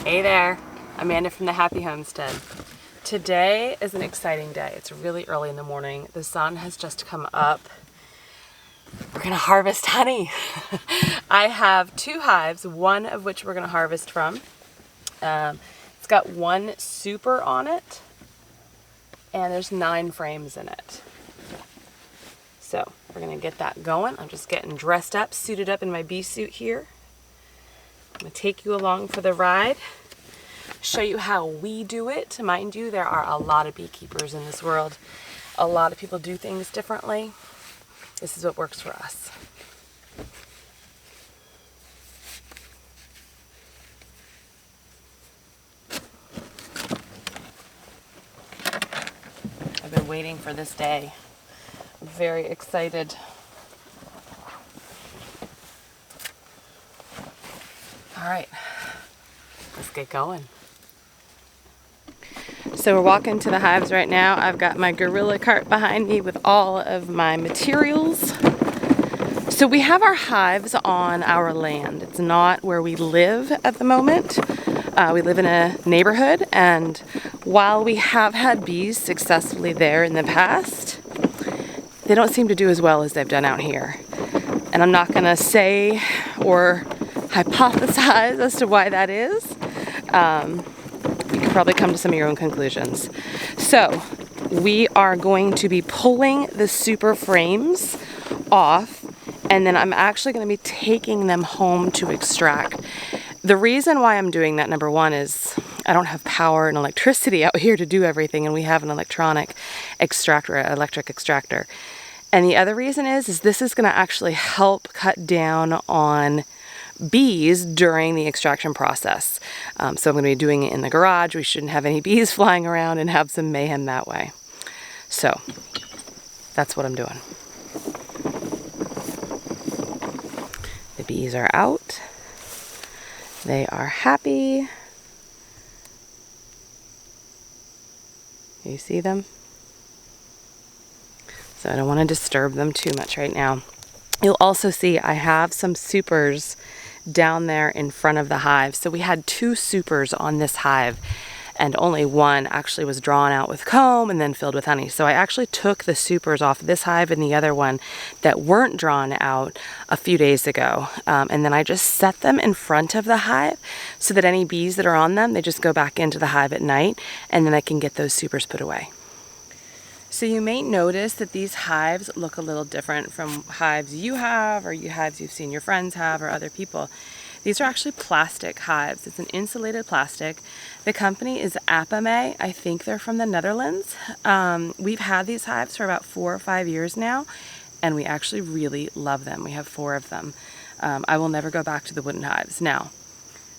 Hey there, Amanda from the Happy Homestead. Today is an exciting day. It's really early in the morning. The sun has just come up. We're gonna harvest honey. I have 2 hives, one of which we're gonna harvest from. It's got 1 super on it, and there's 9 frames in it. So we're gonna get that going. I'm just getting dressed up, suited up in my bee suit here. I'm gonna take you along for the ride, show you how we do it. Mind you, there are a lot of beekeepers in this world. A lot of people do things differently. This is what works for us. I've been waiting for this day. I'm very excited. All right, let's get going. So we're walking to the hives right now. I've got my gorilla cart behind me with all of my materials. So we have our hives on our land. It's not where we live at the moment. We live in a neighborhood, and while we have had bees successfully there in the past, they don't seem to do as well as they've done out here. And I'm not gonna say or hypothesize as to why that is. You can probably come to some of your own conclusions. So we are going to be pulling the super frames off, and then I'm actually going to be taking them home to extract. The reason why I'm doing that, number one, is I don't have power and electricity out here to do everything, and we have an electric extractor. And the other reason is this is going to actually help cut down on bees during the extraction process. So I'm going to be doing it in the garage. We shouldn't have any bees flying around and have some mayhem that way. So that's what I'm doing. The bees are out. They are happy. You see them? So I don't want to disturb them too much right now. You'll also see I have some supers down there in front of the hive. So we had 2 supers on this hive, and only one actually was drawn out with comb and then filled with honey. So I actually took the supers off this hive and the other one that weren't drawn out a few days ago. And then I just set them in front of the hive so that any bees that are on them, they just go back into the hive at night, and then I can get those supers put away. So you may notice that these hives look a little different from hives you have, or hives you've seen your friends have, or other people. These are actually plastic hives. It's an insulated plastic. The company is Apimaye. I think they're from the Netherlands. We've had these hives for about 4 or 5 years now, and we actually really love them. We have 4 of them. I will never go back to the wooden hives. Now,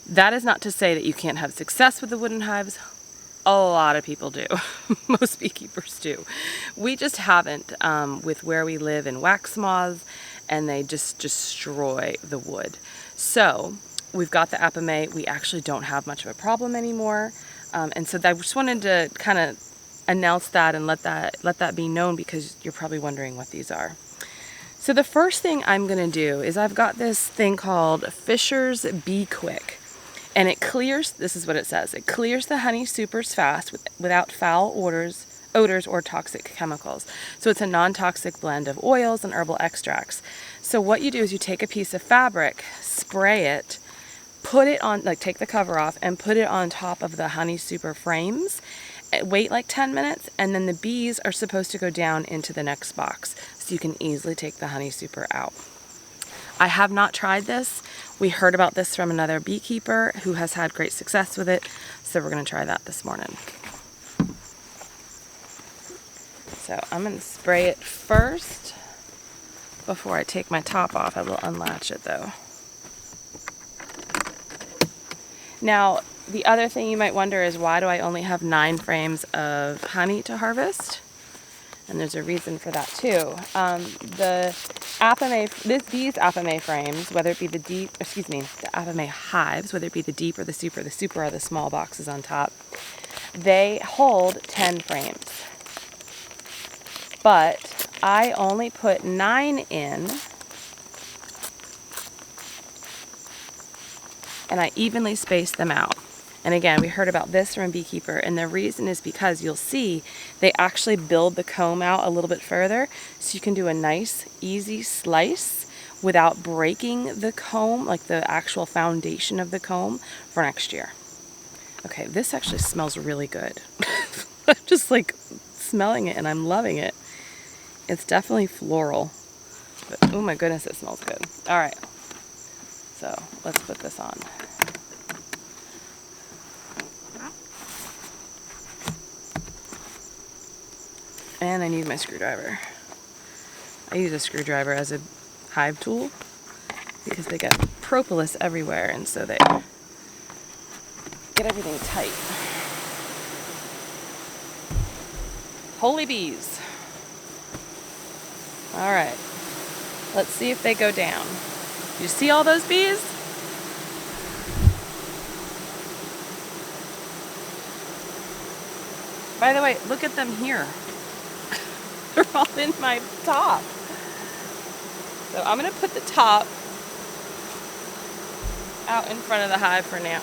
that is not to say that you can't have success with the wooden hives. A lot of people do. Most beekeepers do. We just haven't with where we live in wax moths, and they just destroy the wood. So we've got the Apimaye. We actually don't have much of a problem anymore. And so I just wanted to kind of announce that and let that be known, because you're probably wondering what these are. So the first thing I'm going to do is I've got this thing called Fisher's Bee Quick. And it clears, this is what it says, it clears the honey supers fast without foul odors or toxic chemicals. So it's a non-toxic blend of oils and herbal extracts. So what you do is you take a piece of fabric, spray it, put it on, like take the cover off and put it on top of the honey super frames. Wait like 10 minutes, and then the bees are supposed to go down into the next box. So you can easily take the honey super out. I have not tried this. We heard about this from another beekeeper who has had great success with it, so we're going to try that this morning. So I'm going to spray it first before I take my top off. I will unlatch it though. Now, the other thing you might wonder is, why do I only have 9 frames of honey to harvest? And there's a reason for that too. The Apimaye frames, whether it be the Apimaye hives, whether it be the deep or the super are the small boxes on top, they hold 10 frames. But I only put 9 in, and I evenly space them out. And again, we heard about this from a beekeeper, and the reason is because you'll see they actually build the comb out a little bit further, so you can do a nice, easy slice without breaking the comb, like the actual foundation of the comb, for next year. Okay, this actually smells really good. I'm just like smelling it and I'm loving it. It's definitely floral, but oh my goodness, it smells good. All right, so let's put this on. And I need my screwdriver. I use a screwdriver as a hive tool because they get propolis everywhere, and so they get everything tight. Holy bees. All right, let's see if they go down. You see all those bees? By the way, look at them here. They're all in my top. So I'm gonna put the top out in front of the hive for now.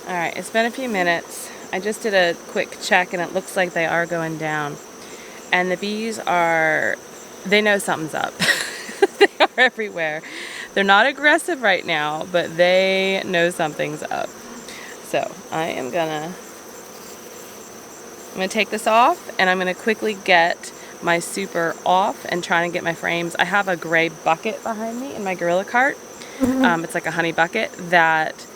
All right, it's been a few minutes. I just did a quick check and it looks like they are going down. And the bees they know something's up. They are everywhere. They're not aggressive right now, but they know something's up. So I'm gonna take this off, and I'm gonna quickly get my super off and try and get my frames. I have a gray bucket behind me in my gorilla cart. It's like a honey bucket. That's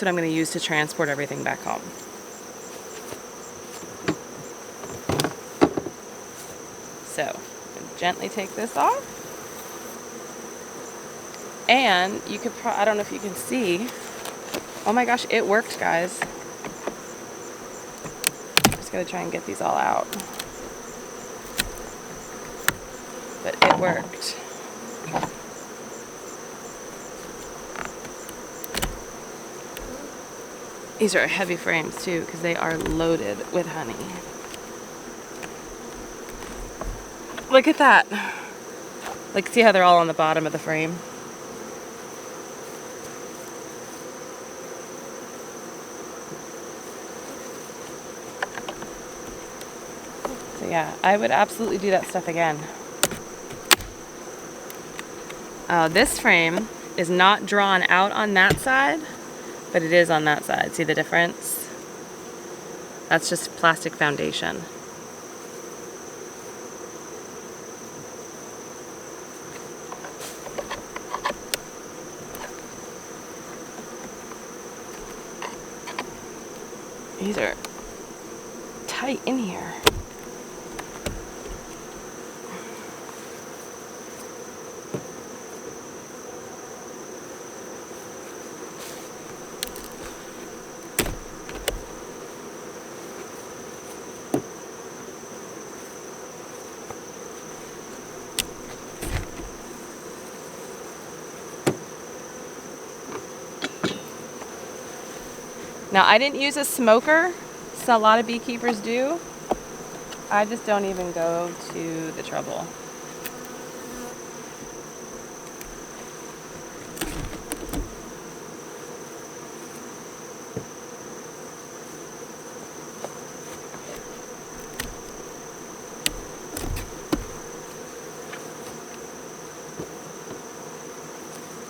what I'm gonna use to transport everything back home. So gently take this off, and you could I don't know if you can see. Oh my gosh, it worked, guys. Gonna try and get these all out, but it worked. These are heavy frames too because they are loaded with honey. Look at that. Like, see how they're all on the bottom of the frame? Yeah, I would absolutely do that stuff again. This frame is not drawn out on that side, but it is on that side. See the difference? That's just plastic foundation. These are tight in here. Now, I didn't use a smoker, so a lot of beekeepers do. I just don't even go to the trouble.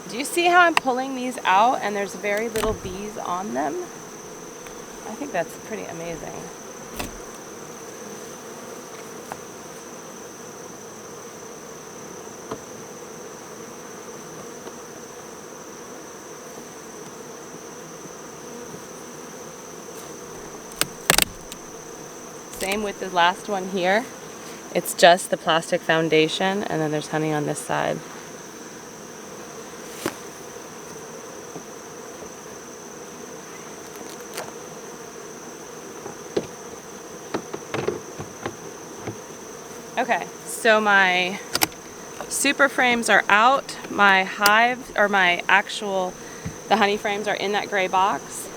Do you see how I'm pulling these out and there's very little bees on them? I think that's pretty amazing. Same with the last one here. It's just the plastic foundation, and then there's honey on this side. Okay, so my super frames are out. My hive, or my actual, the honey frames are in that gray box.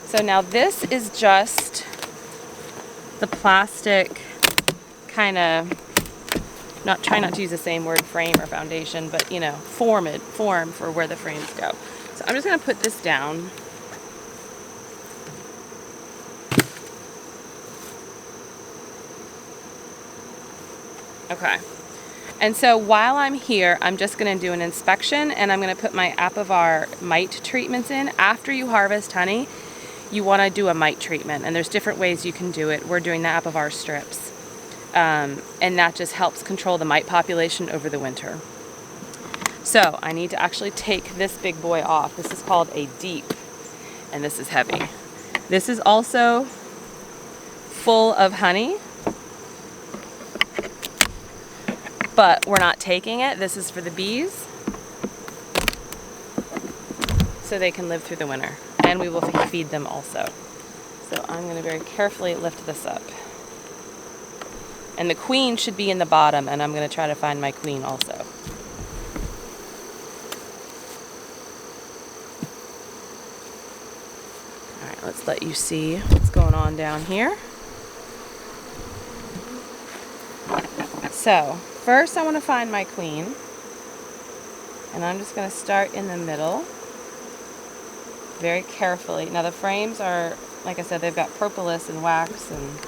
So now this is just the plastic kind of, try not to use the same word frame or foundation, but you know, form for where the frames go. So I'm just gonna put this down. Okay. And so while I'm here, I'm just going to do an inspection, and I'm going to put my Apivar Mite Treatments in. After you harvest honey, you want to do a mite treatment, and there's different ways you can do it. We're doing the Apivar strips, and that just helps control the mite population over the winter. So I need to actually take this big boy off. This is called a deep, and this is heavy. This is also full of honey, but we're not taking it. This is for the bees, so they can live through the winter, and we will feed them also. So I'm going to very carefully lift this up. And the queen should be in the bottom, and I'm going to try to find my queen also. All right, let's let you see what's going on down here. So first I want to find my queen, and I'm just going to start in the middle very carefully. Now the frames are, like I said, they've got propolis and wax, and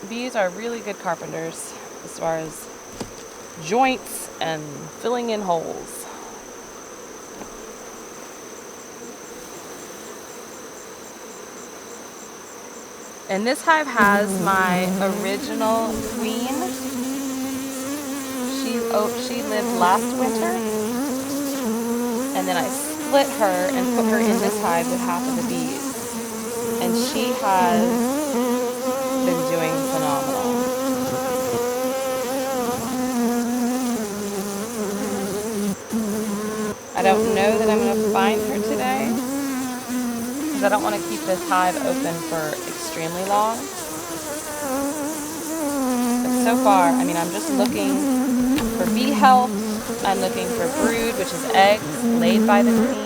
bees are really good carpenters as far as joints and filling in holes. And this hive has my original queen. She lived last winter, and then I split her and put her in this hive with half of the bees. And she has been doing phenomenal. I don't know that I'm going to find her today, because I don't want to keep this hive open for extremely long. But so far, I mean, I'm just looking for bee health. I'm looking for brood, which is eggs laid by the queen.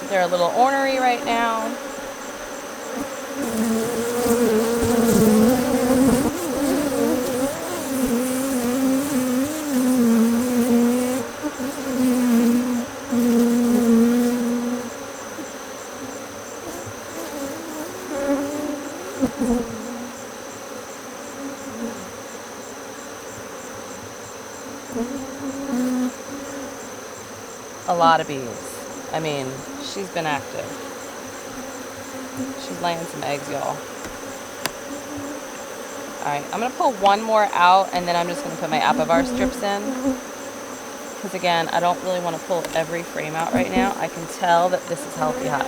They're a little ornery right now. A lot of bees. I mean, she's been active. She's laying some eggs, y'all. Alright, I'm going to pull one more out, and then I'm just going to put my Apivar strips in. Because again, I don't really want to pull every frame out right now. I can tell that this is healthy hive.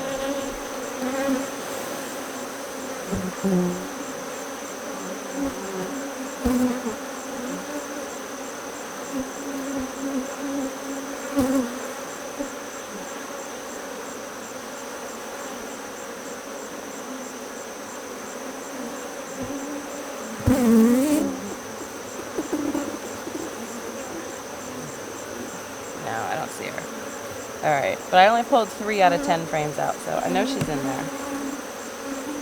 No, I don't see her. Alright, but I only pulled 3 out of 10 frames out, so I know she's in there.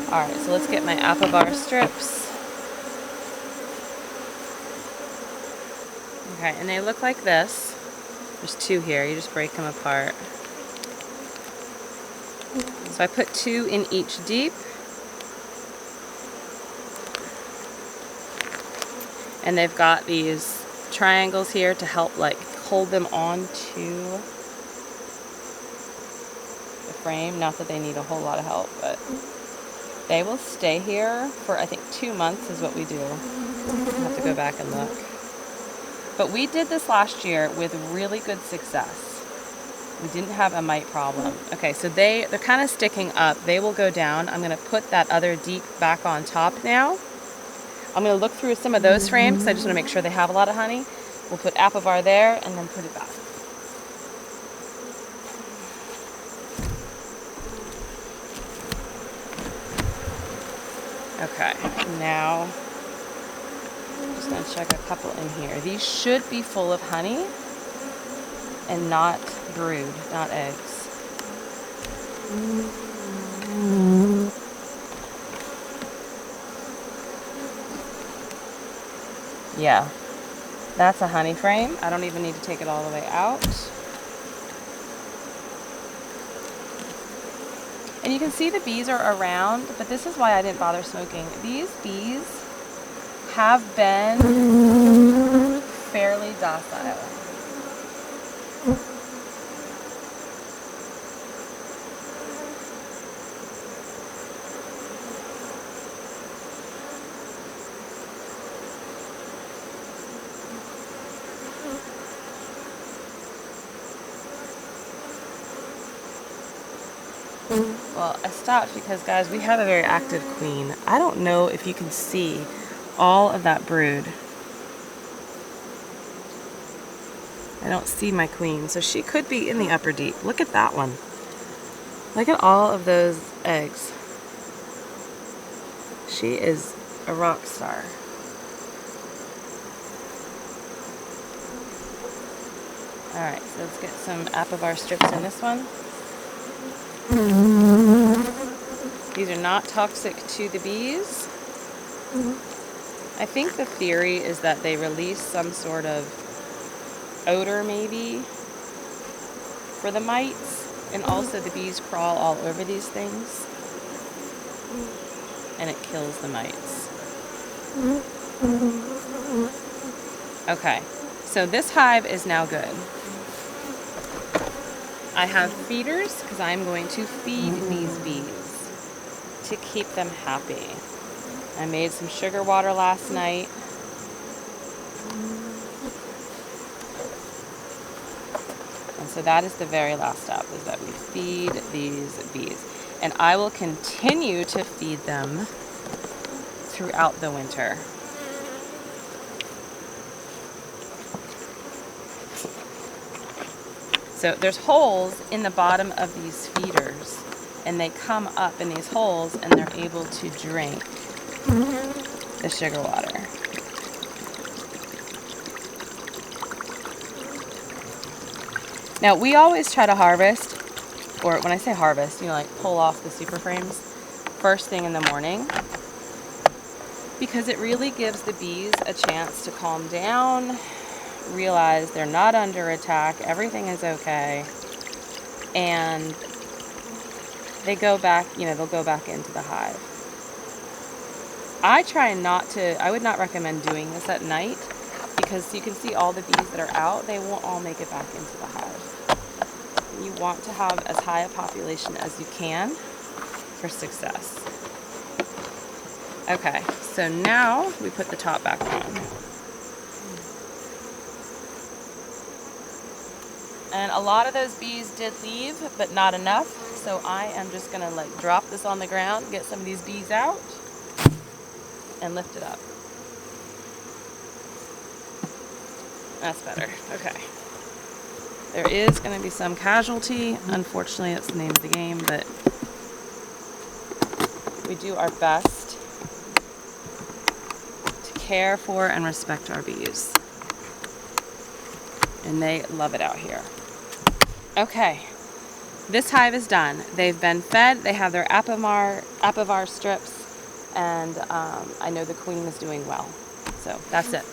Alright, so let's get my Apivar strips. Okay, and they look like this. There's 2 here, you just break them apart. So I put 2 in each deep. And they've got these triangles here to help like hold them onto the frame. Not that they need a whole lot of help, but they will stay here for, I think, 2 months is what we do. I'll have to go back and look. But we did this last year with really good success. We didn't have a mite problem. Okay, so they're kind of sticking up. They will go down. I'm going to put that other deep back on top now. I'm going to look through some of those frames because I just want to make sure they have a lot of honey. We'll put Apivar there and then put it back. Okay, now I'm just going to check a couple in here. These should be full of honey and not brood, not eggs. Yeah, that's a honey frame. I don't even need to take it all the way out. And you can see the bees are around, but this is why I didn't bother smoking. These bees have been fairly docile. Well, I stopped because, guys, we have a very active queen. I don't know if you can see all of that brood. I don't see my queen, so she could be in the upper deep. Look at that one. Look at all of those eggs. She is a rock star. Alright, so let's get some Apivar strips in this one. These are not toxic to the bees. I think the theory is that they release some sort of odor maybe for the mites, and also the bees crawl all over these things and it kills the mites. Okay, so this hive is now good. I have feeders because I'm going to feed these bees to keep them happy. I made some sugar water last night. And so that is the very last step, is that we feed these bees. And I will continue to feed them throughout the winter. So there's holes in the bottom of these feeders, and they come up in these holes and they're able to drink the sugar water. Now we always try to harvest, or when I say harvest, you know, like pull off the super frames first thing in the morning, because it really gives the bees a chance to calm down, realize they're not under attack, everything is okay, and they go back, you know, they'll go back into the hive. I try not to, I would not recommend doing this at night, because you can see all the bees that are out, they won't all make it back into the hive. You want to have as high a population as you can for success. Okay, so now we put the top back on. And a lot of those bees did leave, but not enough. So I am just gonna like drop this on the ground, get some of these bees out, and lift it up. That's better, okay. There is gonna be some casualty. Unfortunately, that's the name of the game, but we do our best to care for and respect our bees. And they love it out here. Okay, this hive is done. They've been fed, they have their Apivar strips, and I know the queen is doing well. So that's it.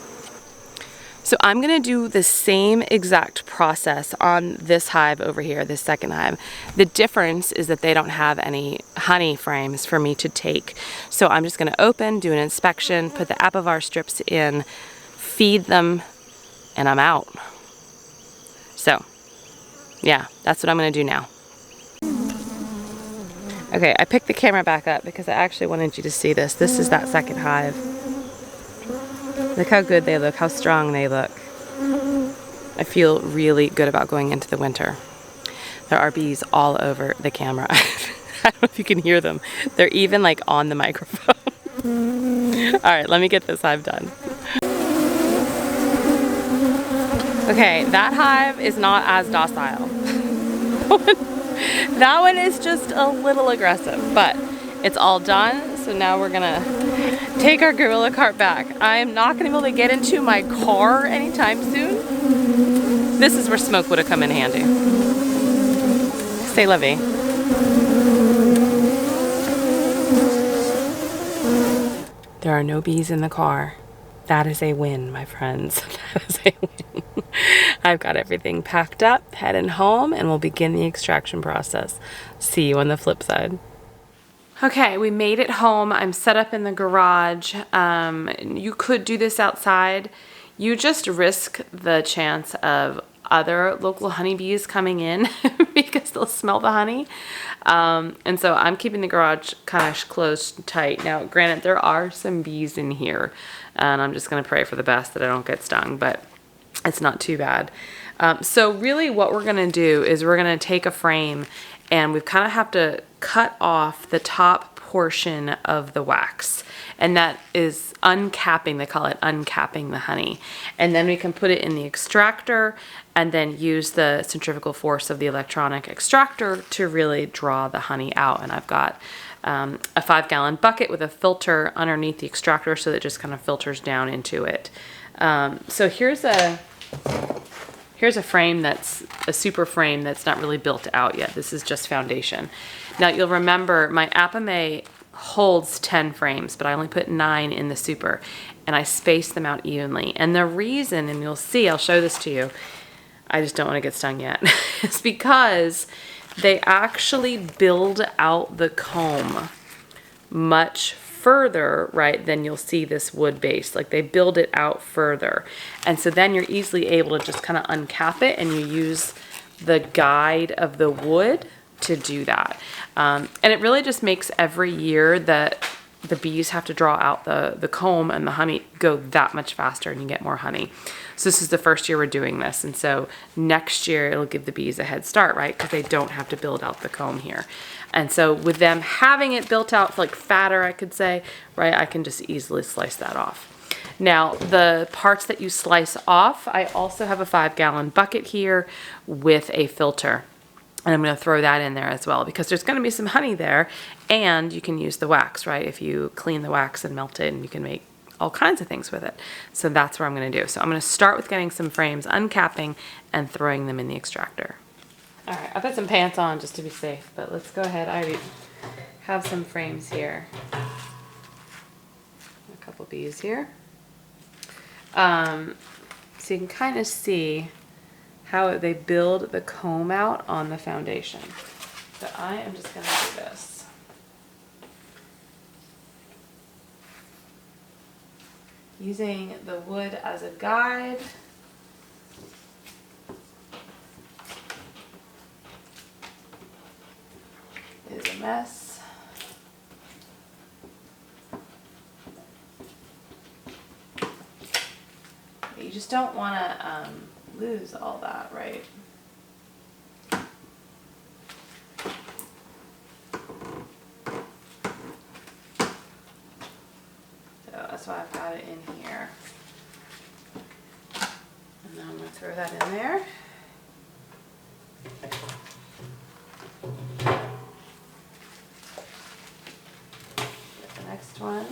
So I'm gonna do the same exact process on this hive over here, this second hive. The difference is that they don't have any honey frames for me to take. So I'm just gonna open, do an inspection, put the Apivar strips in, feed them, and I'm out. So, yeah, that's what I'm gonna do now. Okay, I picked the camera back up because I actually wanted you to see this. This is that second hive. Look how good they look, how strong they look. I feel really good about going into the winter. There are bees all over the camera. I don't know if you can hear them. They're even like on the microphone. All right, let me get this hive done. Okay, that hive is not as docile. That one is just a little aggressive, but it's all done. So now we're gonna take our gorilla cart back. I am not gonna be able to get into my car anytime soon. This is where smoke would have come in handy. Say lovey. There are no bees in the car. That is a win, my friends. That is a win. I've got everything packed up, heading home, and we'll begin the extraction process. See you on the flip side. Okay, we made it home. I'm set up in the garage. You could do this outside. You just risk the chance of other local honeybees coming in because they'll smell the honey. And so I'm keeping the garage kind of closed tight. Now, granted, there are some bees in here, and I'm just going to pray for the best that I don't get stung, but it's not too bad. So really what we're going to do is we're going to take a frame, and we kind of have to cut off the top portion of the wax. And that is uncapping, they call it uncapping the honey. And then we can put it in the extractor and then use the centrifugal force of the electronic extractor to really draw the honey out. And I've got a 5-gallon bucket with a filter underneath the extractor so that it just kind of filters down into it. So here's a frame that's a super frame that's not really built out yet. This is just foundation. Now you'll remember my Apimaye holds 10 frames, but I only put 9 in the super, and I spaced them out evenly. And the reason, and you'll see, I'll show this to you, I just don't want to get stung yet, is because they actually build out the comb much further, right, than you'll see this wood base. Like they build it out further. And so then you're easily able to just kind of uncap it, and you use the guide of the wood to do that. And it really just makes every year that the bees have to draw out the comb and the honey go that much faster, and you get more honey. So this is the first year we're doing this. And so next year it'll give the bees a head start, right? Because they don't have to build out the comb here. And so with them having it built out, like fatter, I could say, right, I can just easily slice that off. Now, the parts that you slice off, I also have a 5-gallon bucket here with a filter. And I'm going to throw that in there as well, because there's going to be some honey there, and you can use the wax, right? If you clean the wax and melt it, and you can make all kinds of things with it. So that's what I'm going to do. So I'm going to start with getting some frames, uncapping, and throwing them in the extractor. All right, I put some pants on just to be safe, but let's go ahead. I already have some frames here. A couple bees here. So you can kind of see how they build the comb out on the foundation. So I am just going to do this. Using the wood as a guide. It is a mess. But you just don't want to lose all that, right? So that's why I've got it in here. And then I'm going to throw that in there. Get the next one.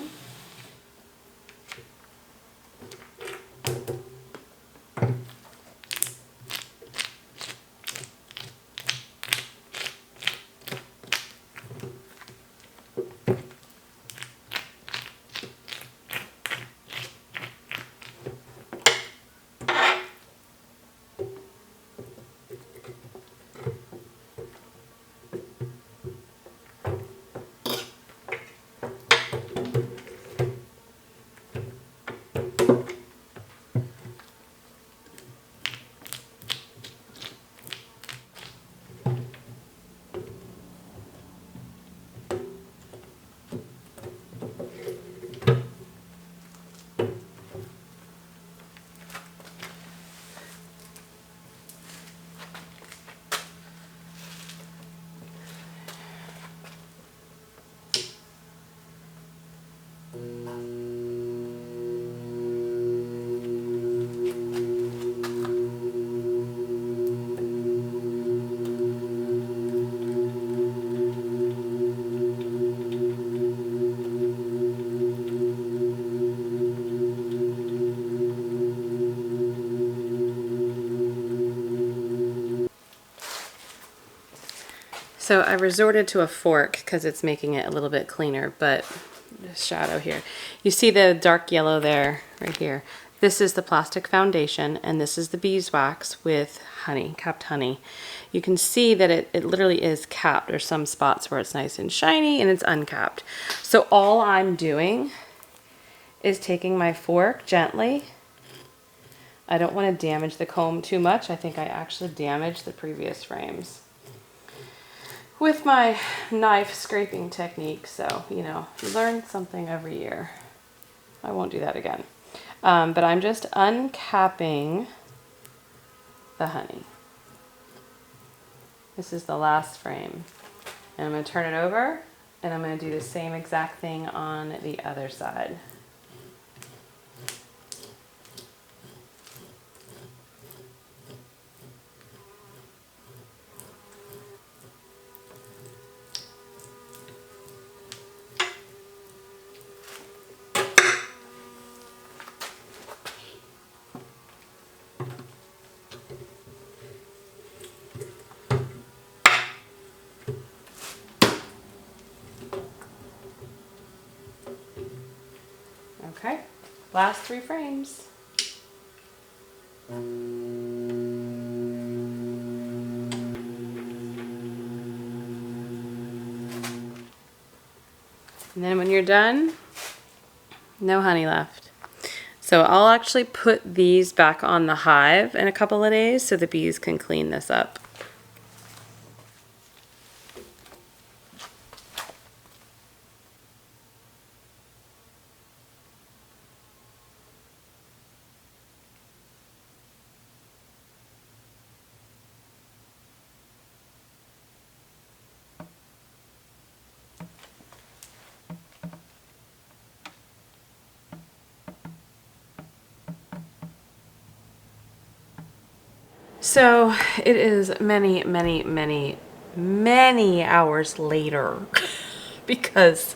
So I resorted to a fork because it's making it a little bit cleaner, but shadow here. You see the dark yellow there, right here. This is the plastic foundation, and this is the beeswax with honey, capped honey. You can see that it literally is capped. There's some spots where it's nice and shiny and it's uncapped. So all I'm doing is taking my fork gently. I don't want to damage the comb too much. I think I actually damaged the previous frames with my knife scraping technique. So, you know, you learn something every year. I won't do that again. But I'm just uncapping the honey. This is the last frame. And I'm going to turn it over, and I'm going to do the same exact thing on the other side. Okay, last 3 frames. And then when you're done, no honey left. So I'll actually put these back on the hive in a couple of days so the bees can clean this up. So it is many, many, many, many hours later because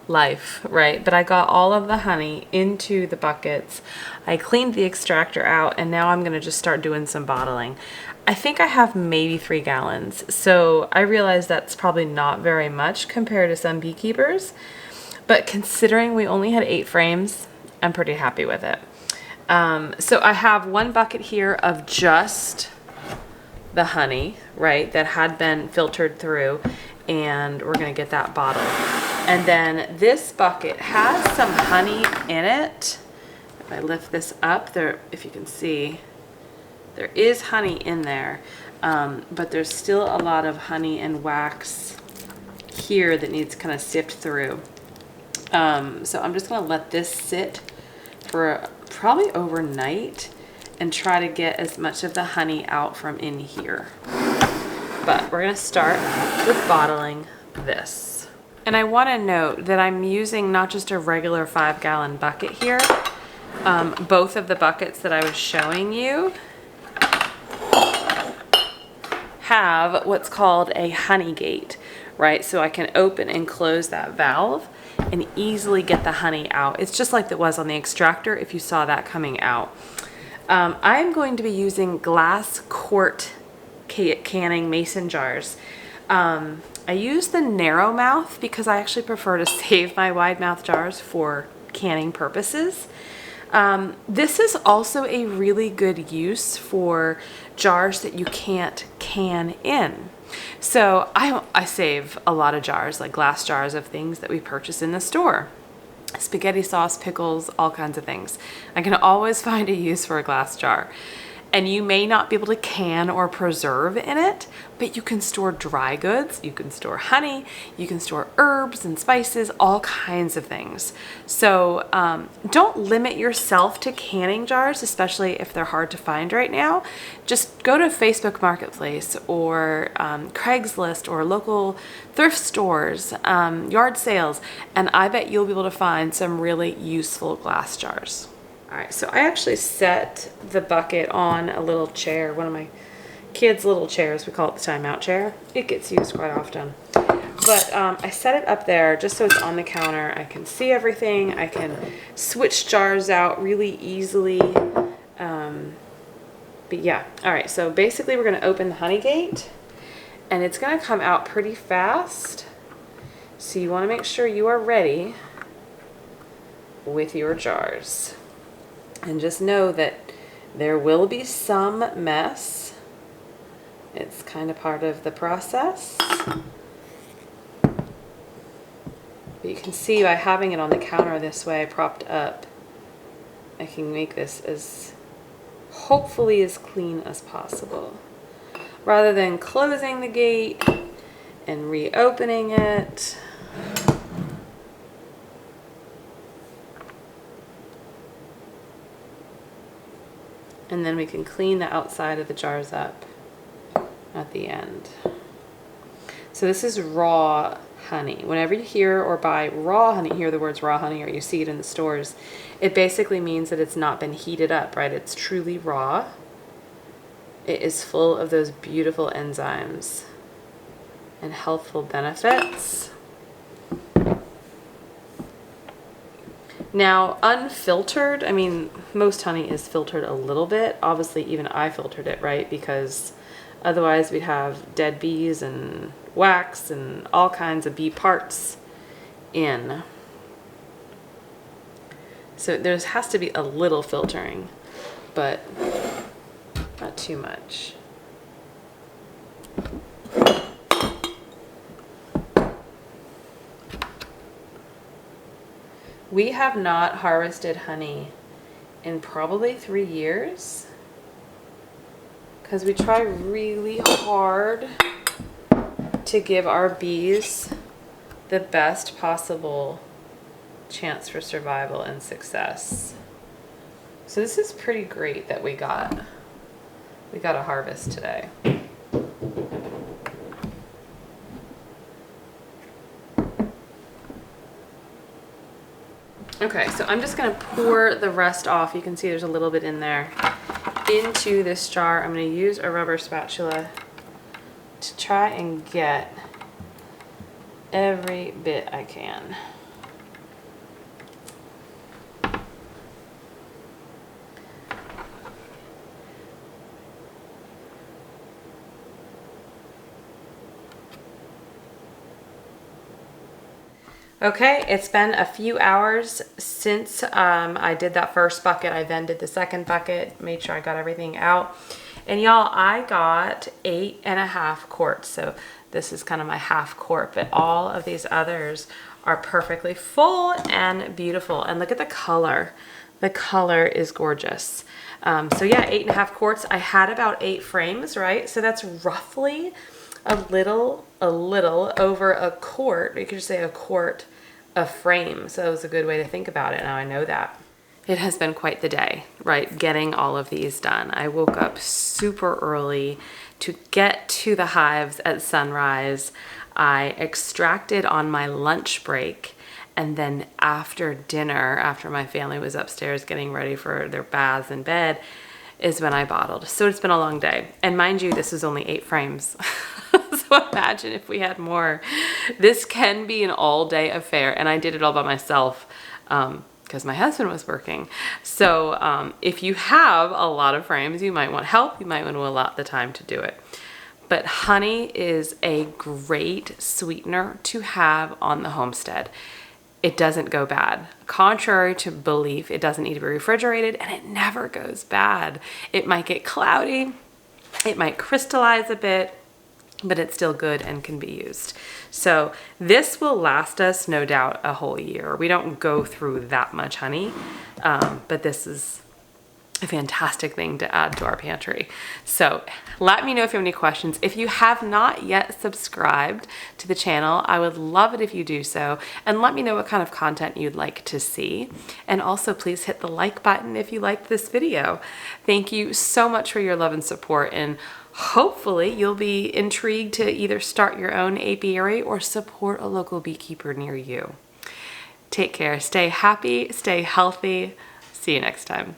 life, right? But I got all of the honey into the buckets. I cleaned the extractor out, and now I'm going to just start doing some bottling. I think I have maybe 3 gallons. So I realize that's probably not very much compared to some beekeepers, but considering we only had 8 frames, I'm pretty happy with it. So I have 1 bucket here of just the honey, right, that had been filtered through, and we're going to get that bottled. And then this bucket has some honey in it. If I lift this up there, if you can see, there is honey in there, but there's still a lot of honey and wax here that needs to kind of sift through. So I'm just going to let this sit for probably overnight and try to get as much of the honey out from in here. But we're going to start with bottling this. And I want to note that I'm using not just a regular 5-gallon bucket here. Both of the buckets that I was showing you have what's called a honey gate, right? So I can open and close that valve and easily get the honey out. It's just like it was on the extractor if you saw that coming out. I'm going to be using glass quart canning mason jars. I use the narrow mouth because I actually prefer to save my wide mouth jars for canning purposes. This is also a really good use for jars that you can't can in. So I save a lot of jars, like glass jars of things that we purchase in the store. Spaghetti sauce, pickles, all kinds of things. I can always find a use for a glass jar. And you may not be able to can or preserve in it, but you can store dry goods, you can store honey, you can store herbs and spices, all kinds of things. So don't limit yourself to canning jars, especially if they're hard to find right now. Just go to Facebook Marketplace or Craigslist or local thrift stores, yard sales, and I bet you'll be able to find some really useful glass jars. All right, so I actually set the bucket on a little chair, one of my kids' little chairs. We call it the timeout chair. It gets used quite often. But I set it up there just so it's on the counter. I can see everything. I can switch jars out really easily. But yeah, all right, so basically we're gonna open the honey gate and it's gonna come out pretty fast. So you wanna make sure you are ready with your jars. And just know that there will be some mess. It's kind of part of the process. But you can see by having it on the counter this way, propped up, I can make this as hopefully as clean as possible. Rather than closing the gate and reopening it. And then we can clean the outside of the jars up at the end. So this is raw honey. Whenever you hear or buy raw honey, hear the words raw honey, or you see it in the stores, it basically means that it's not been heated up, right? It's truly raw. It is full of those beautiful enzymes and healthful benefits. Now, unfiltered, I mean, most honey is filtered a little bit. Obviously, even I filtered it, right? Because otherwise we'd have dead bees and wax and all kinds of bee parts in. So there has to be a little filtering, but not too much. We have not harvested honey in probably 3 years because we try really hard to give our bees the best possible chance for survival and success. So this is pretty great that we got a harvest today. Okay, so I'm just gonna pour the rest off. You can see there's a little bit in there into this jar. I'm gonna use a rubber spatula to try and get every bit I can. Okay, it's been a few hours since I did that first bucket. I then did the second bucket, made sure I got everything out. And y'all, I got 8.5 quarts. So this is kind of my half quart, but all of these others are perfectly full and beautiful. And look at the color. The color is gorgeous. So yeah, 8.5 quarts. I had about 8 frames, right? So that's roughly a little over a quart. You could just say a quart a frame. So it was a good way to think about it. Now I know that. It has been quite the day, right? Getting all of these done. I woke up super early to get to the hives at sunrise. I extracted on my lunch break. And then after dinner, after my family was upstairs getting ready for their baths and bed, is when I bottled. So it's been a long day. And mind you, this is only 8 frames. So imagine if we had more. This can be an all-day affair, and I did it all by myself because my husband was working. So if you have a lot of frames, you might want help. You might want to allot the time to do it. But honey is a great sweetener to have on the homestead. It doesn't go bad. Contrary to belief, it doesn't need to be refrigerated, and it never goes bad. It might get cloudy, it might crystallize a bit, but it's still good and can be used. So this will last us, no doubt, a whole year. We don't go through that much honey, but this is a fantastic thing to add to our pantry. So let me know if you have any questions. If you have not yet subscribed to the channel, I would love it if you do so, and let me know what kind of content you'd like to see. And also please hit the like button if you liked this video. Thank you so much for your love and support, and hopefully you'll be intrigued to either start your own apiary or support a local beekeeper near you. Take care, stay happy, stay healthy. See you next time.